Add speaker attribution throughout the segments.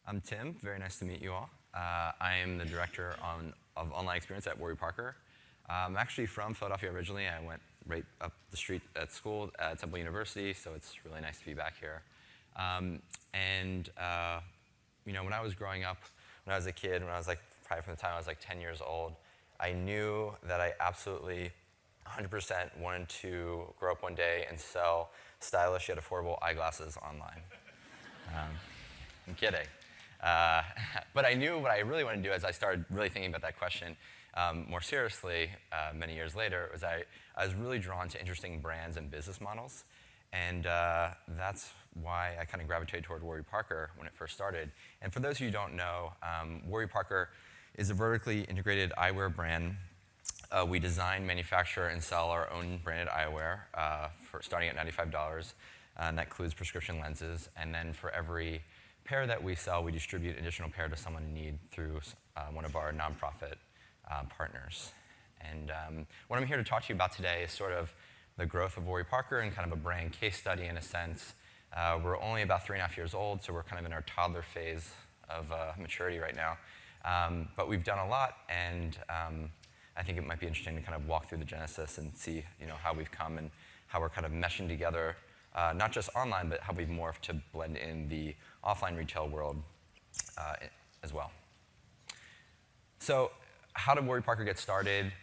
Speaker 1: I'm Tim. Very nice to meet you all. I am the director of online experience at Warby Parker. I'm actually from Philadelphia originally. I went right up the street at school at Temple University, so it's really nice to be back here. When I was growing up, when I was a kid, probably from the time I was 10 years old, I knew that I absolutely 100% wanted to grow up one day and sell stylish yet affordable eyeglasses online. I'm kidding. But I knew what I really wanted to do as I started really thinking about that question more seriously many years later, was I was really drawn to interesting brands and business models. And that's why I kind of gravitated toward Warby Parker when it first started. And for those of you who don't know, Warby Parker is a vertically integrated eyewear brand. We design, manufacture, and sell our own branded eyewear starting at $95, and that includes prescription lenses. And then for every pair that we sell, we distribute an additional pair to someone in need through one of our nonprofit partners. And what I'm here to talk to you about today is sort of the growth of Warby Parker and kind of a brand case study in a sense. We're only about 3.5 years old, so we're kind of in our toddler phase of maturity right now. But we've done a lot, and I think it might be interesting to kind of walk through the genesis and see how we've come and how we're kind of meshing together, not just online, but how we've morphed to blend in the offline retail world as well. So how did Warby Parker get started?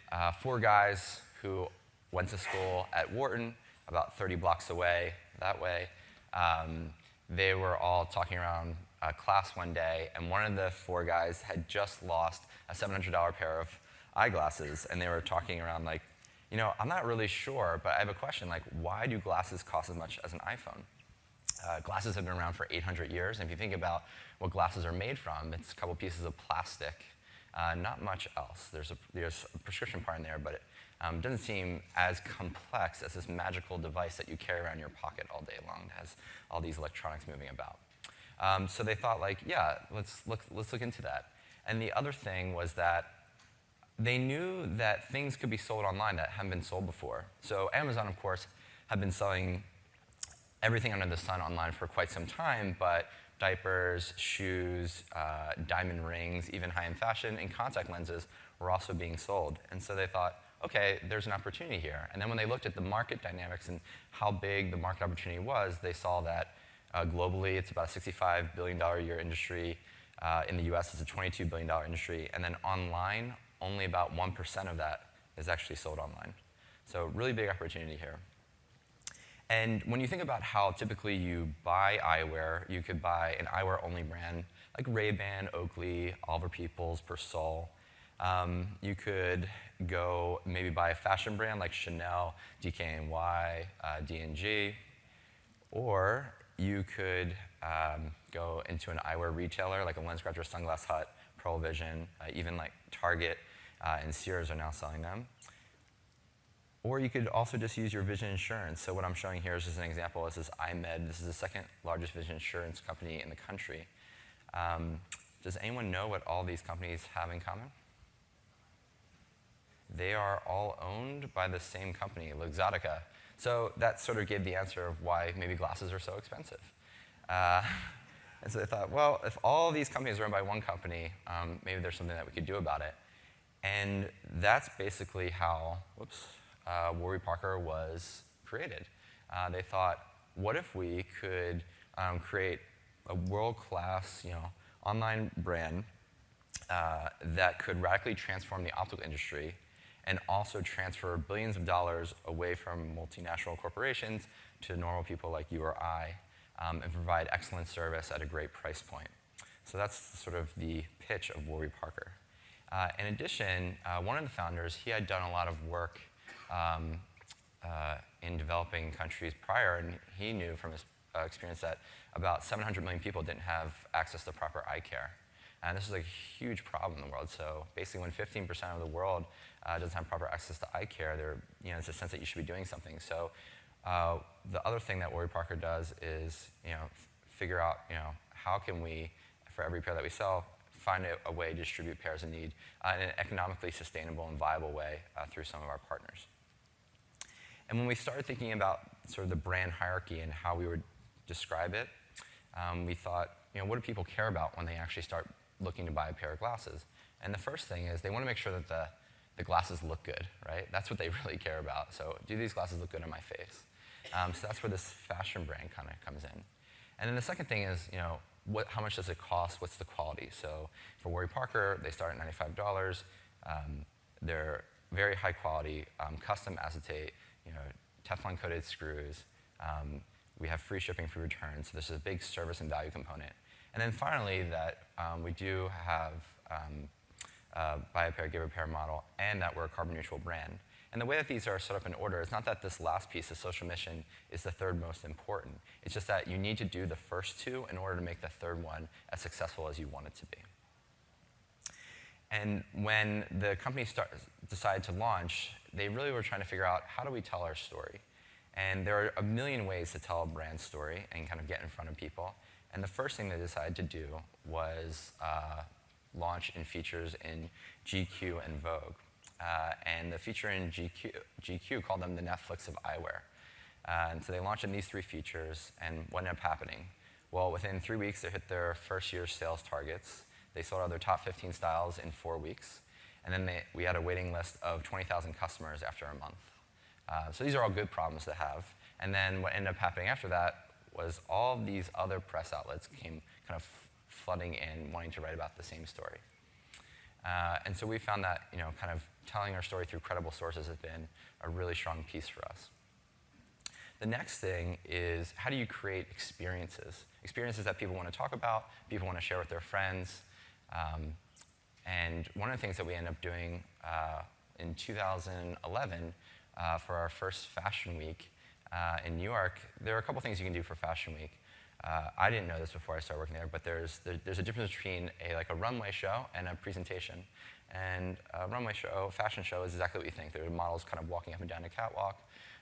Speaker 1: 4 guys who went to school at Wharton, about 30 blocks away that way. They were all talking around class one day, and one of the 4 guys had just lost a $700 pair of eyeglasses, and they were talking around like, I'm not really sure, but I have a question, like, why do glasses cost as much as an iPhone? Glasses have been around for 800 years, and if you think about what glasses are made from, it's a couple pieces of plastic, not much else. There's a prescription part in there, but it doesn't seem as complex as this magical device that you carry around your pocket all day long that has all these electronics moving about. So they thought, like, yeah, let's look into that. And the other thing was that they knew that things could be sold online that hadn't been sold before. So Amazon, of course, had been selling everything under the sun online for quite some time, but diapers, shoes, diamond rings, even high-end fashion, and contact lenses were also being sold. And so they thought, okay, there's an opportunity here. And then when they looked at the market dynamics and how big the market opportunity was, they saw that globally it's about a $65 billion a year industry. In the US, it's a $22 billion industry. And then online, only about 1% of that is actually sold online. So really big opportunity here. And when you think about how typically you buy eyewear, you could buy an eyewear-only brand like Ray-Ban, Oakley, Oliver Peoples, Persol. You could go maybe buy a fashion brand like Chanel, DKNY, D&G, or you could go into an eyewear retailer like a LensCrafters, Sunglass Hut, Pearle Vision, even like Target and Sears are now selling them. Or you could also just use your vision insurance. So what I'm showing here is just an example. This is iMed. This is the second largest vision insurance company in the country. Does anyone know what all these companies have in common? They are all owned by the same company, Luxottica. So that sort of gave the answer of why maybe glasses are so expensive. And so they thought, well, if all these companies are owned by one company, maybe there's something that we could do about it. And that's basically how, Warby Parker was created. They thought, what if we could create a world-class, online brand that could radically transform the optical industry and also transfer billions of dollars away from multinational corporations to normal people like you or I, and provide excellent service at a great price point. So that's sort of the pitch of Warby Parker. In addition, one of the founders, he had done a lot of work in developing countries prior, and he knew from his experience that about 700 million people didn't have access to proper eye care. And this is a huge problem in the world. So basically when 15% of the world doesn't have proper access to eye care, it's a sense that you should be doing something. So the other thing that Warby Parker does is figure out how can we, for every pair that we sell, find a way to distribute pairs in need in an economically sustainable and viable way through some of our partners. And when we started thinking about sort of the brand hierarchy and how we would describe it, we thought, what do people care about when they actually start looking to buy a pair of glasses? And the first thing is they want to make sure that the glasses look good, right? That's what they really care about. So do these glasses look good on my face? So that's where this fashion brand kind of comes in. And then the second thing is, how much does it cost? What's the quality? So for Warby Parker, they start at $95. They're very high quality, custom acetate, Teflon coated screws. We have free shipping, free returns. So this is a big service and value component. And then finally, that we do have buy a pair, give a pair model, and that we're a carbon neutral brand. And the way that these are set up in order, it's not that this last piece, the social mission, is the third most important. It's just that you need to do the first two in order to make the third one as successful as you want it to be. And when the company decided to launch, they really were trying to figure out, how do we tell our story? And there are a million ways to tell a brand story and kind of get in front of people. And the first thing they decided to do was launch in features in GQ and Vogue. And the feature in GQ called them the Netflix of eyewear. And so they launched in these three features, and what ended up happening? Well, within 3 weeks, they hit their first year sales targets. They sold out their top 15 styles in 4 weeks. And then we had a waiting list of 20,000 customers after a month. So these are all good problems to have. And then what ended up happening after that was all of these other press outlets came kind of flooding in, wanting to write about the same story. And so we found that kind of telling our story through credible sources has been a really strong piece for us. The next thing is, how do you create experiences? Experiences that people want to talk about, people want to share with their friends. And one of the things that we ended up doing in 2011 for our first Fashion Week in New York, there are a couple things you can do for Fashion Week. I didn't know this before I started working there, but there's a difference between a runway show and a presentation. And a runway show, fashion show, is exactly what you think. There are models kind of walking up and down a catwalk.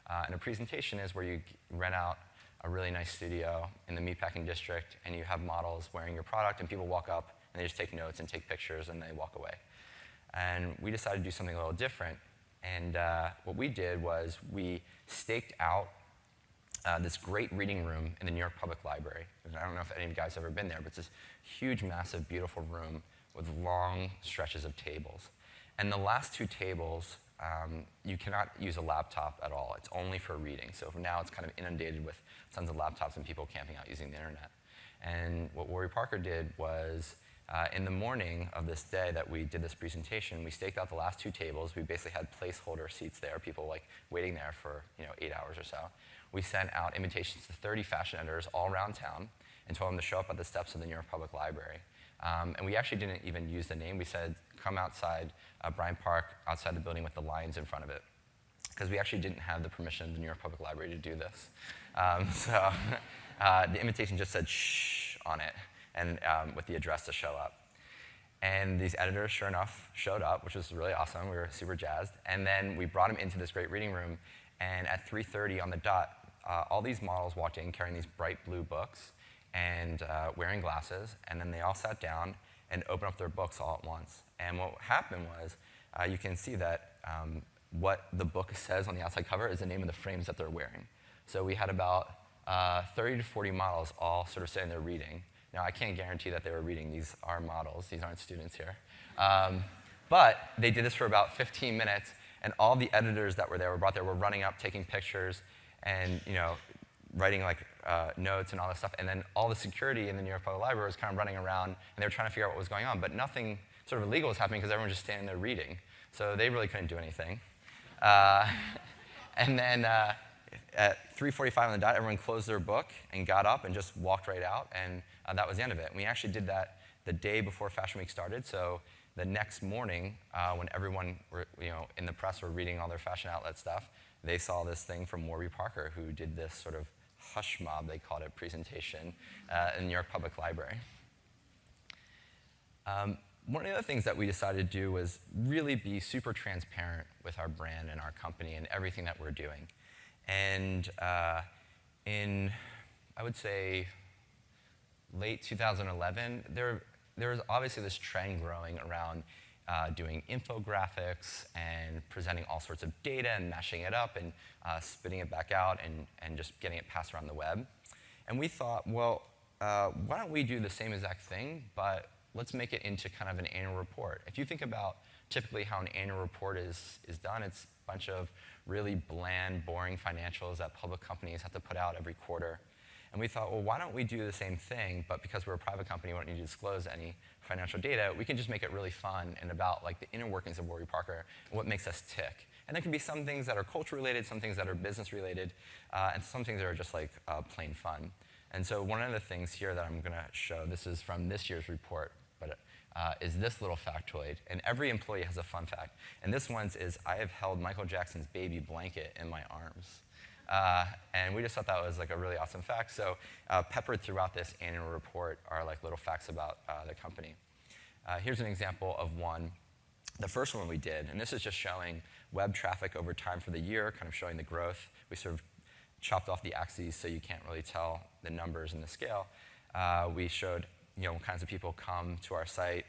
Speaker 1: And a presentation is where you rent out a really nice studio in the meatpacking district, and you have models wearing your product, and people walk up, and they just take notes and take pictures, and they walk away. And we decided to do something a little different. And what we did was we staked out this great reading room in the New York Public Library. And I don't know if any of you guys have ever been there, but it's this huge, massive, beautiful room with long stretches of tables. And the last two tables, you cannot use a laptop at all. It's only for reading. So for now, it's kind of inundated with tons of laptops and people camping out using the internet. And what Warby Parker did was, in the morning of this day that we did this presentation, we staked out the last two tables. We basically had placeholder seats there, people waiting there for 8 hours or so. We sent out invitations to 30 fashion editors all around town and told them to show up at the steps of the New York Public Library. And we actually didn't even use the name. We said, come outside Bryant Park, outside the building with the lions in front of it, because we actually didn't have the permission of the New York Public Library to do this. So the invitation just said shh on it, and with the address to show up. And these editors, sure enough, showed up, which was really awesome. We were super jazzed. And then we brought them into this great reading room, and at 3:30 on the dot, all these models walked in carrying these bright blue books and wearing glasses, and then they all sat down and opened up their books all at once. And what happened was, you can see that what the book says on the outside cover is the name of the frames that they're wearing. So we had about 30 to 40 models all sort of sitting there reading. Now, I can't guarantee that they were reading. These are models. These aren't students here. But they did this for about 15 minutes, and all the editors that were there, were brought there, were running up, taking pictures, and writing notes and all this stuff. And then all the security in the New York Public Library was kind of running around, and they were trying to figure out what was going on. But nothing sort of illegal was happening because everyone was just standing there reading. So they really couldn't do anything. And then at 3:45 on the dot, everyone closed their book and got up and just walked right out, and that was the end of it. And we actually did that the day before Fashion Week started. So the next morning, when everyone in the press were reading all their fashion outlet stuff, they saw this thing from Warby Parker, who did this sort of hush mob, they called it, presentation in the New York Public Library. One of the other things that we decided to do was really be super transparent with our brand and our company and everything that we're doing. And in, I would say, late 2011, there was obviously this trend growing around doing infographics and presenting all sorts of data and mashing it up and spitting it back out and just getting it passed around the web. And we thought, well, why don't we do the same exact thing, but let's make it into kind of an annual report. If you think about typically how an annual report is done, it's a bunch of really bland, boring financials that public companies have to put out every quarter. And we thought, well, why don't we do the same thing, but because we're a private company, we don't need to disclose any financial data, we can just make it really fun and about like the inner workings of Warby Parker and what makes us tick. And there can be some things that are culture related, some things that are business related, and some things that are just like plain fun. And so one of the things here that I'm going to show, this is from this year's report, but is this little factoid. And every employee has a fun fact. And this one's is, I have held Michael Jackson's baby blanket in my arms. And we just thought that was like a really awesome fact. So peppered throughout this annual report are like little facts about the company. Here's an example of one. The first one we did, and this is just showing web traffic over time for the year, kind of showing the growth. We sort of chopped off the axes so you can't really tell the numbers and the scale. We showed what kinds of people come to our site,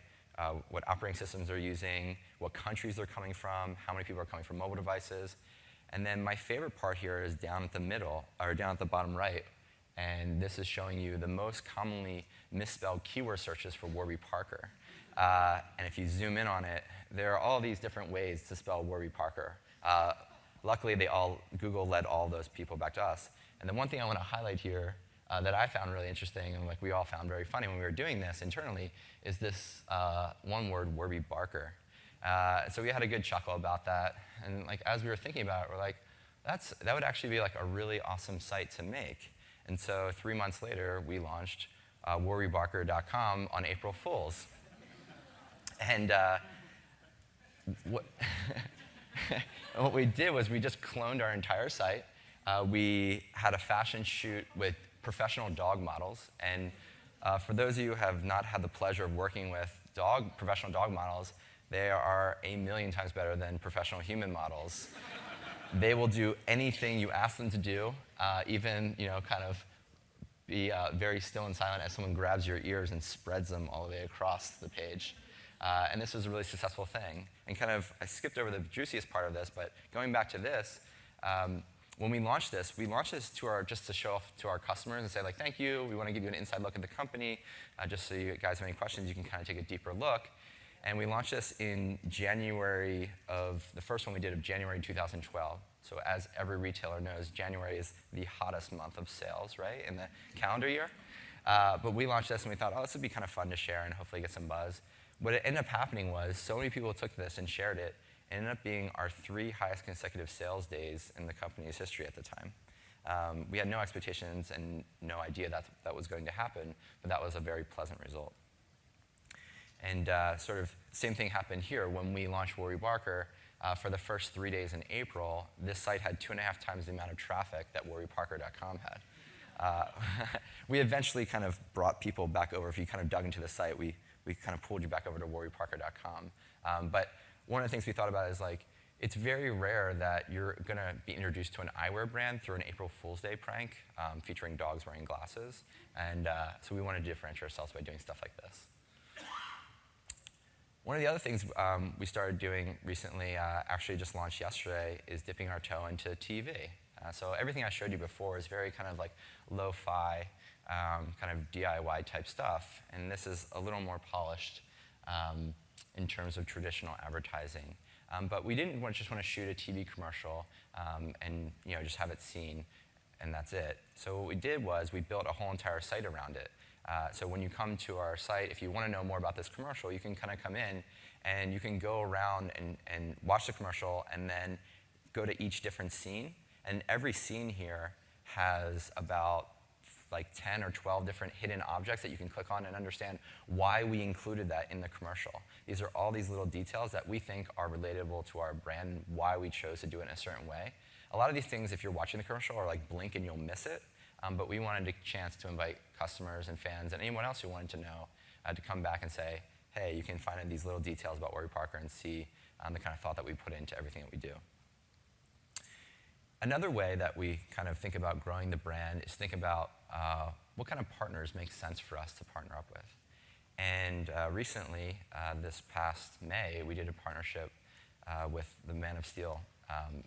Speaker 1: what operating systems they're using, what countries they're coming from, how many people are coming from mobile devices. And then my favorite part here is down at the middle, or down at the bottom right, and this is showing you the most commonly misspelled keyword searches for Warby Parker. And if you zoom in on it, there are all these different ways to spell Warby Parker. Luckily, Google led all those people back to us. And the one thing I want to highlight here that I found really interesting, and like we all found very funny when we were doing this internally, is this one word, Warby Parker. So we had a good chuckle about that. And like as we were thinking about it, we're like, that would actually be like a really awesome site to make. And so 3 months later, we launched warbyparker.com on April Fools. And what we did was we just cloned our entire site. We had a fashion shoot with professional dog models. And for those of you who have not had the pleasure of working with professional dog models, they are 1,000,000 times better than professional human models. They will do anything you ask them to do, even kind of be very still and silent as someone grabs your ears and spreads them all the way across the page. And this was a really successful thing. And kind of, I skipped over the juiciest part of this, but going back to this, when we launched this just to show off to our customers and say, like, thank you, we want to give you an inside look at the company, just so you guys have any questions, you can kind of take a deeper look. And we launched this in January the first one we did of January 2012. So as every retailer knows, January is the hottest month of sales, right, in the calendar year. But we launched this and we thought, oh, this would be kind of fun to share and hopefully get some buzz. What ended up happening was so many people took this and shared it. It ended up being our 3 highest consecutive sales days in the company's history at the time. We had no expectations and no idea that was going to happen, but that was a very pleasant result. And sort of same thing happened here when we launched Warby Parker. For the first 3 days in April, this site had 2.5 times the amount of traffic that warbyparker.com had. We eventually kind of brought people back over. If you kind of dug into the site, we kind of pulled you back over to warbyparker.com. But one of the things we thought about is like, it's very rare that you're going to be introduced to an eyewear brand through an April Fool's Day prank featuring dogs wearing glasses. And so we wanted to differentiate ourselves by doing stuff like this. One of the other things we started doing recently, actually just launched yesterday, is dipping our toe into TV. So everything I showed you before is very kind of like lo-fi, kind of DIY type stuff. And this is a little more polished in terms of traditional advertising. But we didn't just want to shoot a TV commercial and just have it seen, and that's it. So what we did was we built a whole entire site around it. So when you come to our site, if you want to know more about this commercial, you can kind of come in and you can go around and watch the commercial and then go to each different scene. And every scene here has about like 10 or 12 different hidden objects that you can click on and understand why we included that in the commercial. These are all these little details that we think are relatable to our brand, why we chose to do it in a certain way. A lot of these things, if you're watching the commercial, are like blink and you'll miss it. But we wanted a chance to invite customers and fans and anyone else who wanted to know to come back and say, hey, you can find these little details about Warby Parker and see the kind of thought that we put into everything that we do. Another way that we kind of think about growing the brand is think about what kind of partners make sense for us to partner up with. And recently, this past May, we did a partnership with the Man of Steel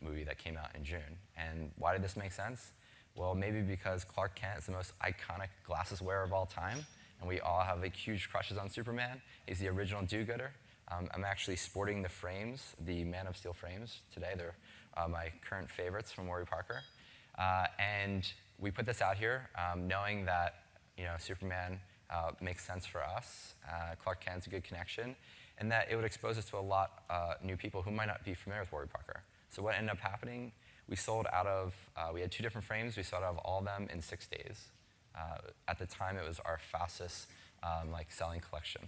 Speaker 1: movie that came out in June. And why did this make sense? Well, maybe because Clark Kent is the most iconic glasses wearer of all time, and we all have like huge crushes on Superman. He's the original do-gooder. I'm actually sporting the frames, the Man of Steel frames today. They're my current favorites from Warby Parker. And we put this out here knowing that Superman makes sense for us. Clark Kent's a good connection, and that it would expose us to a lot new people who might not be familiar with Warby Parker. So what ended up happening, we sold out of, we had 2 different frames, we sold out of all of them in 6 days. At the time, it was our fastest selling collection.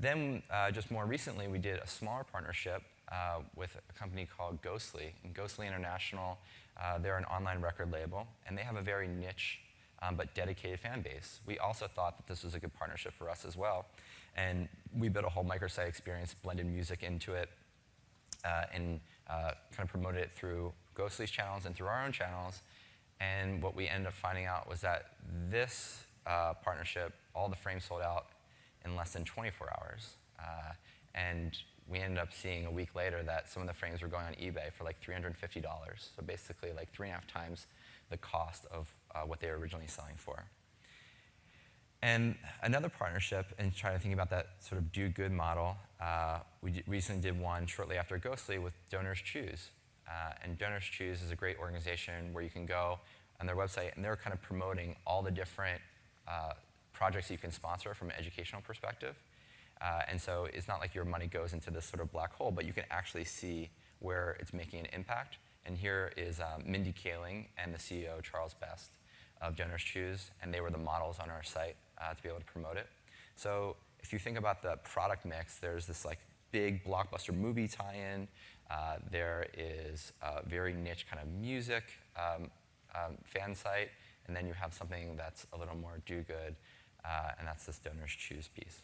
Speaker 1: Then, just more recently, we did a smaller partnership with a company called Ghostly. And Ghostly International, they're an online record label, and they have a very niche but dedicated fan base. We also thought that this was a good partnership for us as well. And we built a whole microsite experience, blended music into it, and kind of promoted it through Ghostly's channels and through our own channels. And what we ended up finding out was that this partnership, all the frames sold out in less than 24 hours. And we ended up seeing a week later that some of the frames were going on eBay for like $350. So basically like 3.5 times the cost of what they were originally selling for. And another partnership, and trying to think about that sort of do-good model, we recently did one shortly after Ghostly with Donors Choose. And Donors Choose is a great organization where you can go on their website, and they're kind of promoting all the different projects you can sponsor from an educational perspective. And so it's not like your money goes into this sort of black hole, but you can actually see where it's making an impact. And here is Mindy Kaling and the CEO, Charles Best, of Donors Choose, and they were the models on our site to be able to promote it. So if you think about the product mix, there's this like big blockbuster movie tie-in. There is a very niche kind of music fan site, and then you have something that's a little more do-good, and that's this Donors Choose piece.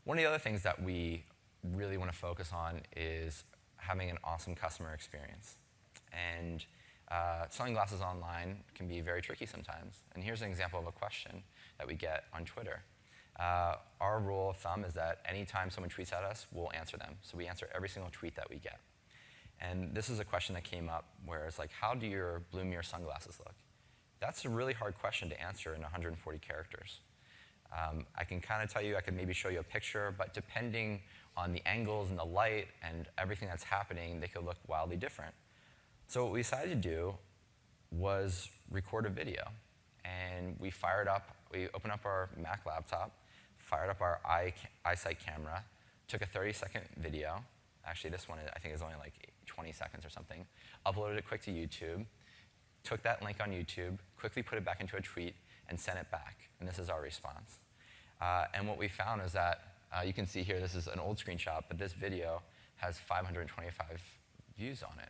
Speaker 1: One of the other things that we really want to focus on is having an awesome customer experience. And selling glasses online can be very tricky sometimes. And here's an example of a question that we get on Twitter. Our rule of thumb is that anytime someone tweets at us, we'll answer them. So we answer every single tweet that we get. And this is a question that came up where it's like, how do your blue mirror sunglasses look? That's a really hard question to answer in 140 characters. I can kind of tell you, I could maybe show you a picture, but depending on the angles and the light and everything that's happening, they could look wildly different. So what we decided to do was record a video. And we opened up our Mac laptop, fired up our iSight camera, took a 30-second video. Actually, this one I think is only like 20 seconds or something. Uploaded it quick to YouTube, took that link on YouTube, quickly put it back into a tweet, and sent it back. And this is our response. And what we found is that, you can see here, this is an old screenshot, but this video has 525 views on it.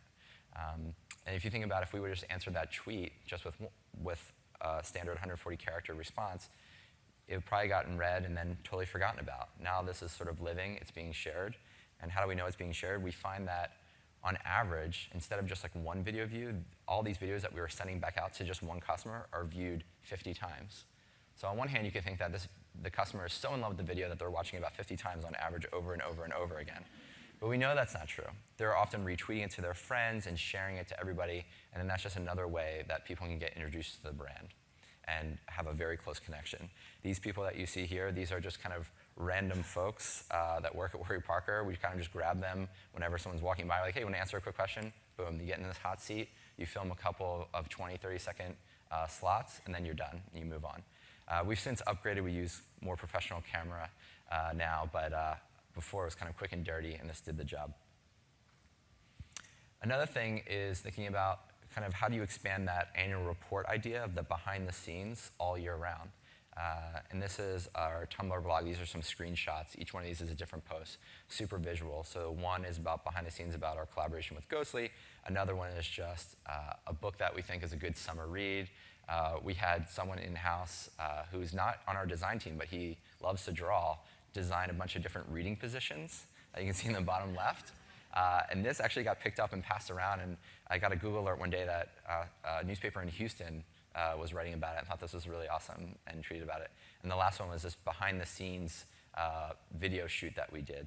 Speaker 1: And if you think about if we would just answer that tweet just with a standard 140 character response, it would probably gotten read and then totally forgotten about. Now this is sort of living, it's being shared. And how do we know it's being shared? We find that on average, instead of just like one video view, all these videos that we were sending back out to just one customer are viewed 50 times. So on one hand, you could think that the customer is so in love with the video that they're watching about 50 times on average over and over and over again. But we know that's not true. They're often retweeting it to their friends and sharing it to everybody, and then that's just another way that people can get introduced to the brand and have a very close connection. These people that you see here, these are just kind of random folks that work at Warby Parker. We kind of just grab them whenever someone's walking by, like, hey, want to answer a quick question? Boom, you get in this hot seat, you film a couple of 20, 30-second slots, and then you're done, and you move on. We've since upgraded. We use more professional camera now, but before it was kind of quick and dirty, and this did the job. Another thing is thinking about kind of how do you expand that annual report idea of the behind the scenes all year round. And this is our Tumblr blog. These are some screenshots. Each one of these is a different post, super visual. So one is about behind the scenes about our collaboration with Ghostly. Another one is just a book that we think is a good summer read. We had someone in-house who's not on our design team, but he loves to draw, design a bunch of different reading positions that you can see in the bottom left. And this actually got picked up and passed around, and I got a Google alert one day that a newspaper in Houston was writing about it and thought this was really awesome and tweeted about it. And the last one was this behind-the-scenes video shoot that we did.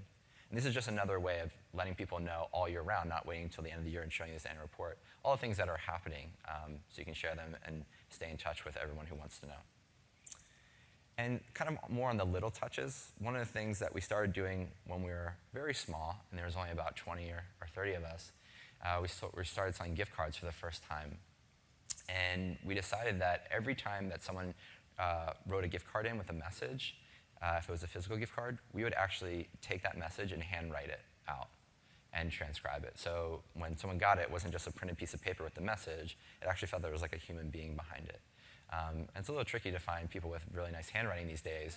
Speaker 1: And this is just another way of letting people know all year round, not waiting until the end of the year and showing you this annual report, all the things that are happening so you can share them and stay in touch with everyone who wants to know. And kind of more on the little touches, one of the things that we started doing when we were very small, and there was only about 20 or 30 of us, we started selling gift cards for the first time. And we decided that every time that someone wrote a gift card in with a message, if it was a physical gift card, we would actually take that message and handwrite it out and transcribe it. So when someone got it, it wasn't just a printed piece of paper with the message. It actually felt there was like a human being behind it. And it's a little tricky to find people with really nice handwriting these days,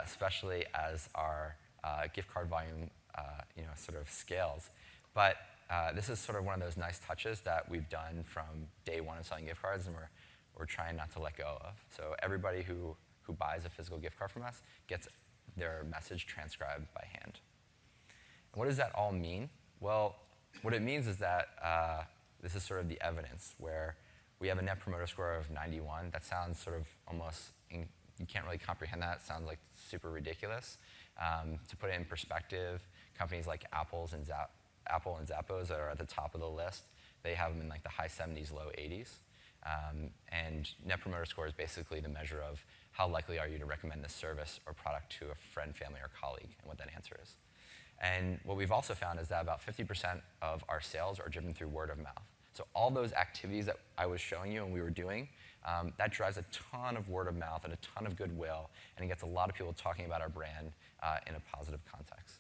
Speaker 1: especially as our gift card volume sort of scales. But this is sort of one of those nice touches that we've done from day one of selling gift cards, and we're trying not to let go of. So everybody who buys a physical gift card from us gets their message transcribed by hand. And what does that all mean? Well, what it means is that this is sort of the evidence where we have a Net Promoter Score of 91. That sounds sort of almost, you can't really comprehend that. It sounds like super ridiculous. To put it in perspective, companies like Apple and Zappos that are at the top of the list, they have them in like the high 70s, low 80s. And Net Promoter Score is basically the measure of how likely are you to recommend this service or product to a friend, family, or colleague, and what that answer is. And what we've also found is that about 50% of our sales are driven through word of mouth. So all those activities that I was showing you and we were doing, that drives a ton of word of mouth and a ton of goodwill, and it gets a lot of people talking about our brand in a positive context.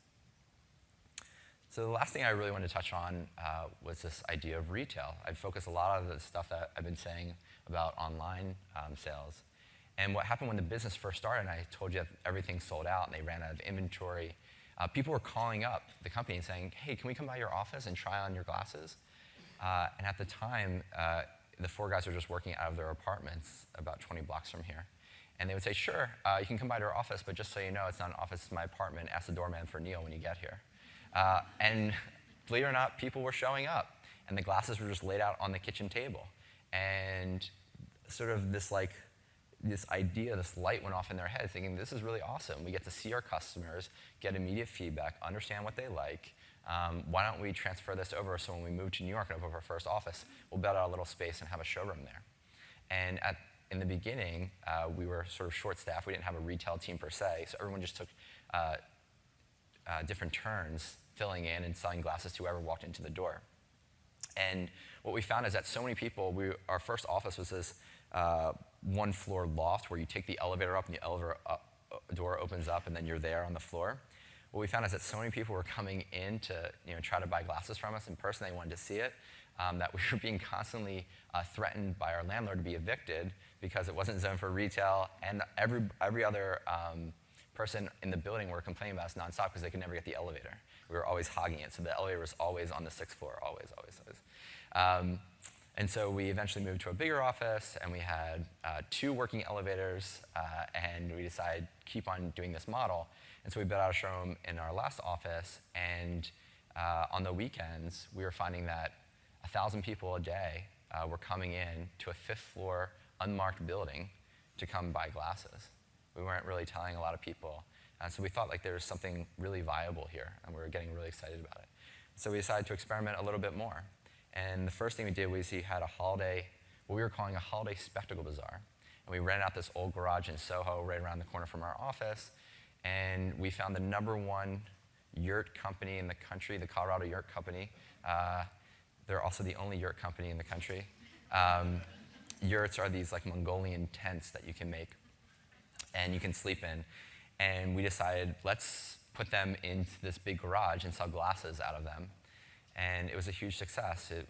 Speaker 1: So the last thing I really wanted to touch on was this idea of retail. I've focused a lot of the stuff that I've been saying about online sales. And what happened when the business first started, and I told you that everything sold out and they ran out of inventory, people were calling up the company and saying, hey, can we come by your office and try on your glasses? And at the time, the four guys were just working out of their apartments about 20 blocks from here. And they would say, sure, you can come by to our office, but just so you know, it's not an office, it's my apartment. Ask the doorman for Neil when you get here. And believe it or not, people were showing up. And the glasses were just laid out on the kitchen table. And sort of this idea, this light went off in their head, thinking, this is really awesome. We get to see our customers, get immediate feedback, understand what they like. Why don't we transfer this over so when we move to New York and open up our first office, we'll build out a little space and have a showroom there. And in the beginning, we were sort of short-staffed. We didn't have a retail team per se, so everyone just took different turns filling in and selling glasses to whoever walked into the door. And what we found is that so many people, our first office was this one-floor loft where you take the elevator up and the elevator door opens up and then you're there on the floor. What we found is that so many people were coming in to try to buy glasses from us in person. They wanted to see it, that we were being constantly threatened by our landlord to be evicted because it wasn't zoned for retail, and every other person in the building were complaining about us nonstop because they could never get the elevator. We were always hogging it, so the elevator was always on the 6th floor, always. And so we eventually moved to a bigger office, and we had 2 working elevators, and we decided to keep on doing this model. And so we built out a showroom in our last office, and on the weekends, we were finding that 1,000 people a day were coming in to a 5th floor unmarked building to come buy glasses. We weren't really telling a lot of people. So we thought like there was something really viable here, and we were getting really excited about it. So we decided to experiment a little bit more. And the first thing we did was we had what we were calling a holiday spectacle bazaar. And we rented out this old garage in Soho right around the corner from our office. And we found the #1 yurt company in the country, the Colorado Yurt Company. They're also the only yurt company in the country. Yurts are these like Mongolian tents that you can make and you can sleep in. And we decided, let's put them into this big garage and sell glasses out of them. And it was a huge success. It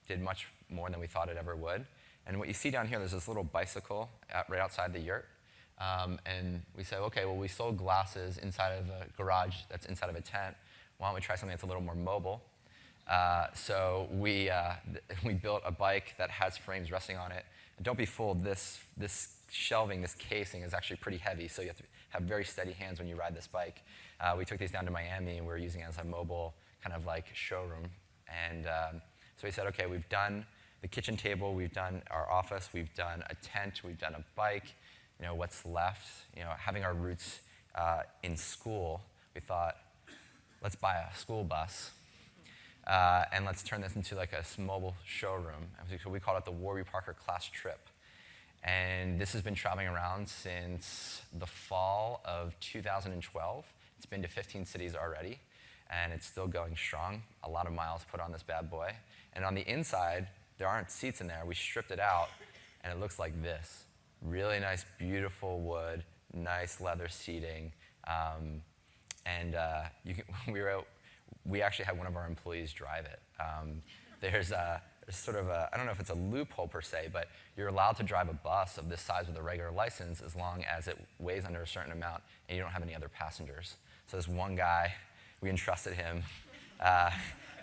Speaker 1: did much more than we thought it ever would. And what you see down here, there's this little bicycle right outside the yurt. And we said, okay, well, we sold glasses inside of a garage that's inside of a tent. Why don't we try something that's a little more mobile? So we built a bike that has frames resting on it. And don't be fooled, this shelving, this casing is actually pretty heavy, so you have to have very steady hands when you ride this bike. We took these down to Miami, and we were using it as a mobile kind of like showroom. And so we said, okay, we've done the kitchen table, we've done our office, we've done a tent, we've done a bike. What's left? Having our roots in school, we thought, let's buy a school bus, and let's turn this into like a mobile showroom. So we called it the Warby Parker Class Trip. And this has been traveling around since the fall of 2012. It's been to 15 cities already, and it's still going strong. A lot of miles put on this bad boy. And on the inside, there aren't seats in there. We stripped it out, and it looks like this. Really nice, beautiful wood, nice leather seating. We actually had one of our employees drive it. There's sort of I don't know if it's a loophole per se, but you're allowed to drive a bus of this size with a regular license as long as it weighs under a certain amount and you don't have any other passengers. So this one guy, we entrusted him.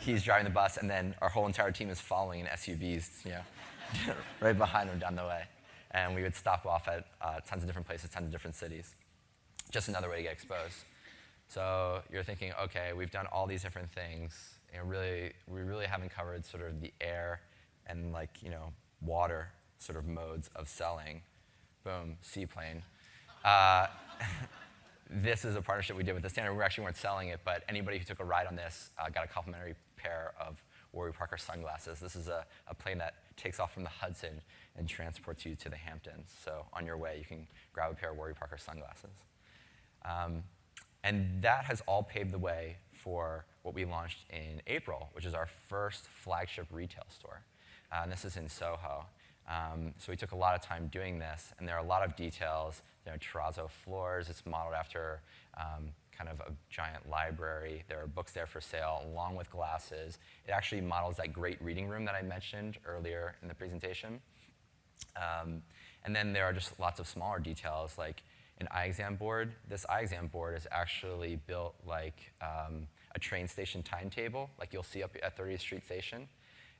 Speaker 1: He's driving the bus, and then our whole entire team is following in SUVs, right behind him down the way. And we would stop off at tons of different places, tons of different cities. Just another way to get exposed. So you're thinking, okay, we've done all these different things. We really haven't covered sort of the air and water sort of modes of selling. Boom, seaplane. This is a partnership we did with the Standard. We actually weren't selling it, but anybody who took a ride on this got a complimentary pair of Warby Parker sunglasses. This is a plane that takes off from the Hudson and transports you to the Hamptons. So on your way, you can grab a pair of Warby Parker sunglasses. And that has all paved the way for what we launched in April, which is our first flagship retail store. And this is in Soho. So we took a lot of time doing this, and there are a lot of details. There are terrazzo floors. It's modeled after kind of a giant library. There are books there for sale, along with glasses. It actually models that great reading room that I mentioned earlier in the presentation. And then there are just lots of smaller details, like an eye exam board. This eye exam board is actually built like a train station timetable, like you'll see up at 30th Street Station.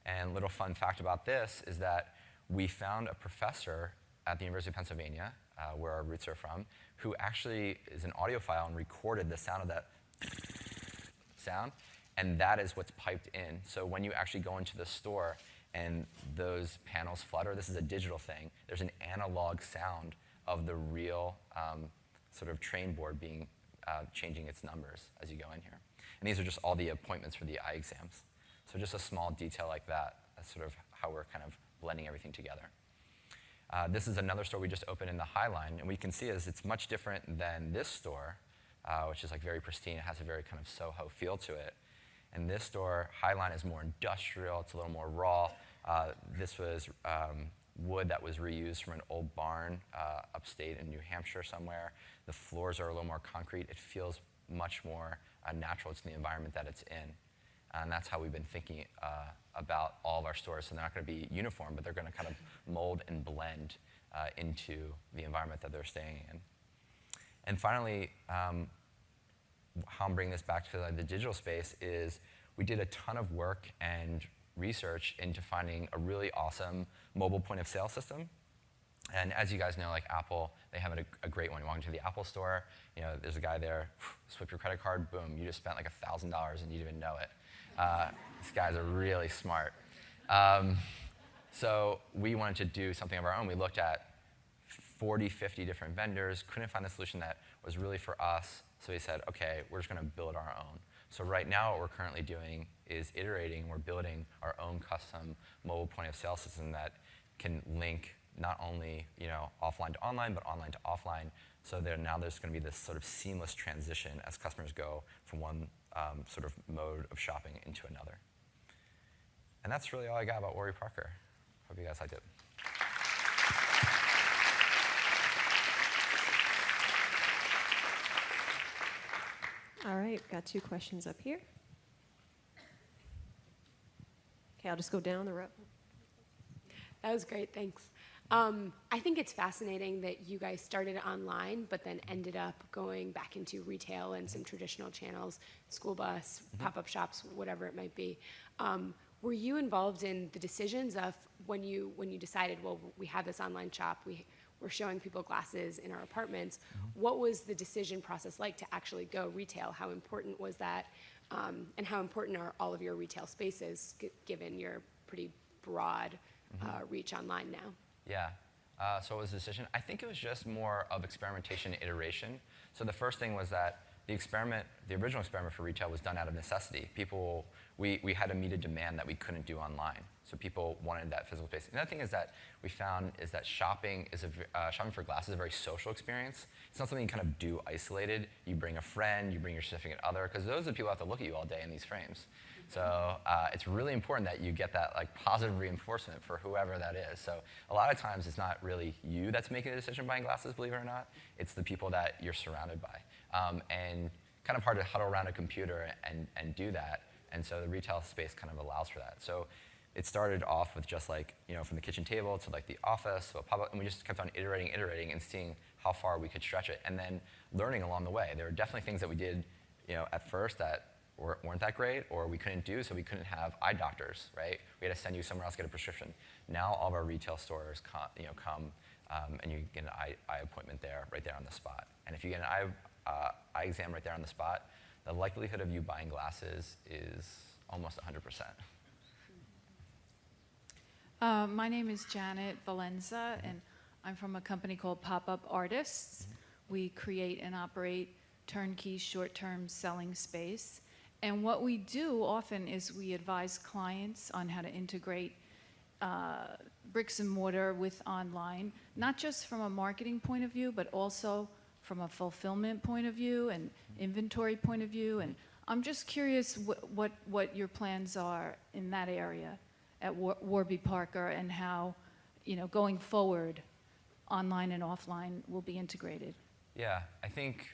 Speaker 1: And a little fun fact about this is that we found a professor at the University of Pennsylvania, where our roots are from, who actually is an audiophile and recorded the sound of that sound, and that is what's piped in. So when you actually go into the store and those panels flutter, this is a digital thing, there's an analog sound of the real sort of train board being changing its numbers as you go in here. And these are just all the appointments for the eye exams. So just a small detail like that, that's sort of how we're kind of blending everything together. This is another store we just opened in the High Line, and what you can see is it's much different than this store, which is like very pristine. It has a very kind of Soho feel to it. And this store, High Line, is more industrial. It's a little more raw. This was wood that was reused from an old barn upstate in New Hampshire somewhere. The floors are a little more concrete. It feels much more natural to the environment that it's in. And that's how we've been thinking about all of our stores. So they're not going to be uniform, but they're going to kind of mold and blend into the environment that they're staying in. And finally, how I'm bringing this back to the digital space is we did a ton of work and research into finding a really awesome mobile point of sale system. And as you guys know, like Apple, they have a great one. You walk into the Apple store, there's a guy there, swipe your credit card, boom, you just spent like $1,000 and you didn't even know it. These guys are really smart. So we wanted to do something of our own. We looked at 40, 50 different vendors, couldn't find a solution that was really for us. So we said, okay, we're just going to build our own. So right now what we're currently doing is iterating. We're building our own custom mobile point of sale system that can link not only offline to online, but online to offline. So now there's going to be this sort of seamless transition as customers go from one sort of mode of shopping into another. And that's really all I got about Warby Parker. Hope you guys liked it.
Speaker 2: All right, got 2 questions up here. Okay, I'll just go down the row.
Speaker 3: That was great, thanks. I think it's fascinating that you guys started online, but then ended up going back into retail and some traditional channels, school bus, pop-up shops, whatever it might be. Were you involved in the decisions of when you decided, well, we have this online shop, we're showing people glasses in our apartments? What was the decision process like to actually go retail? How important was that? And how important are all of your retail spaces, given your pretty broad reach online now?
Speaker 1: Yeah. So it was a decision. I think it was just more of experimentation and iteration. So the first thing was that the original experiment for retail was done out of necessity. We had to meet a demand that we couldn't do online. So people wanted that physical space. Another thing is that we found is that shopping for glasses is a very social experience. It's not something you kind of do isolated. You bring a friend, you bring your significant other, because those are the people who have to look at you all day in these frames. So it's really important that you get that like positive reinforcement for whoever that is. So a lot of times it's not really you that's making the decision buying glasses, believe it or not. It's the people that you're surrounded by. And kind of hard to huddle around a computer and do that. And so the retail space kind of allows for that. So it started off with just like, from the kitchen table to like the office, to a pop-up, and we just kept on iterating and seeing how far we could stretch it, and then learning along the way. There were definitely things that we did, at first that weren't that great, or we couldn't do, so we couldn't have eye doctors, right? We had to send you somewhere else to get a prescription. Now all of our retail stores come and you get an eye appointment there, right there on the spot. And if you get an eye exam right there on the spot, the likelihood of you buying glasses is almost 100%.
Speaker 4: My name is Janet Valenza, and I'm from a company called Pop-Up Artists. We create and operate turnkey short-term selling space. And what we do often is we advise clients on how to integrate bricks and mortar with online, not just from a marketing point of view, but also from a fulfillment point of view and inventory point of view. And I'm just curious what your plans are in that area at Warby Parker, and how, going forward, online and offline will be integrated.
Speaker 1: Yeah, I think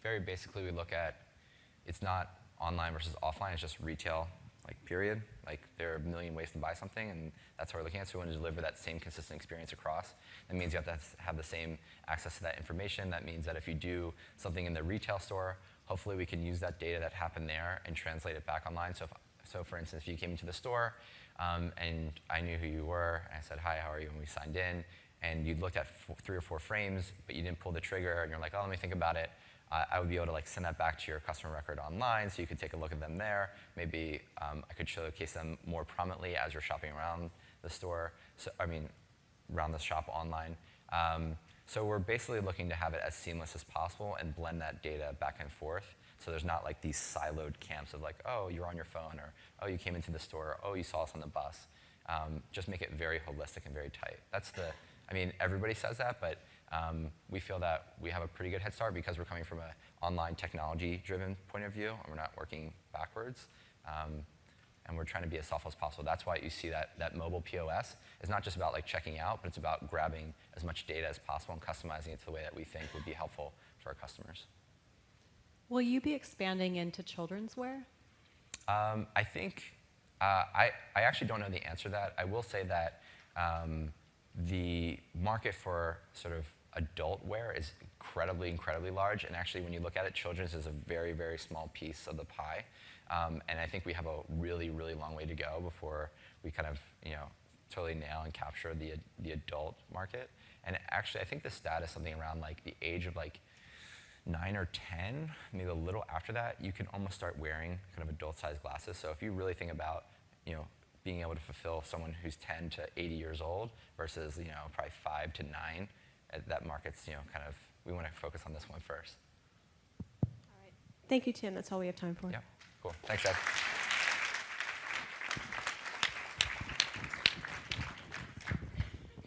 Speaker 1: very basically we look at, it's not online versus offline, it's just retail, like period. Like there are a million ways to buy something, and that's what we're looking at. So we want to deliver that same consistent experience across. That means you have to have the same access to that information. That means that if you do something in the retail store, hopefully we can use that data that happened there and translate it back online. So for instance, if you came into the store and I knew who you were, and I said, hi, how are you, and we signed in, and you looked at 3 or 4 frames, but you didn't pull the trigger, and you're like, oh, let me think about it, I would be able to like send that back to your customer record online, so you could take a look at them there. Maybe I could showcase them more prominently as you're shopping around the store, around the shop online. So we're basically looking to have it as seamless as possible and blend that data back and forth. So there's not like these siloed camps of like, oh, you're on your phone, or oh, you came into the store, or oh, you saw us on the bus. Just make it very holistic and very tight. Everybody says that, but we feel that we have a pretty good head start because we're coming from an online technology-driven point of view, and we're not working backwards. And we're trying to be as soft as possible. That's why you see that mobile POS is not just about like checking out, but it's about grabbing as much data as possible and customizing it to the way that we think would be helpful for our customers.
Speaker 2: Will you be expanding into children's wear?
Speaker 1: I think, I actually don't know the answer to that. I will say that the market for sort of adult wear is incredibly large. And actually, when you look at it, children's is a very, very small piece of the pie. And I think we have a really long way to go before we kind of, totally nail and capture the adult market. And actually, I think the stat is something around like the age of like 9 or 10, maybe a little after that, you can almost start wearing kind of adult-sized glasses. So if you really think about, being able to fulfill someone who's 10 to 80 years old versus, probably 5 to 9, that market's, we want to focus on this one first.
Speaker 2: All right. Thank you, Tim. That's all we have time for.
Speaker 1: Yeah, cool. Thanks, Ed.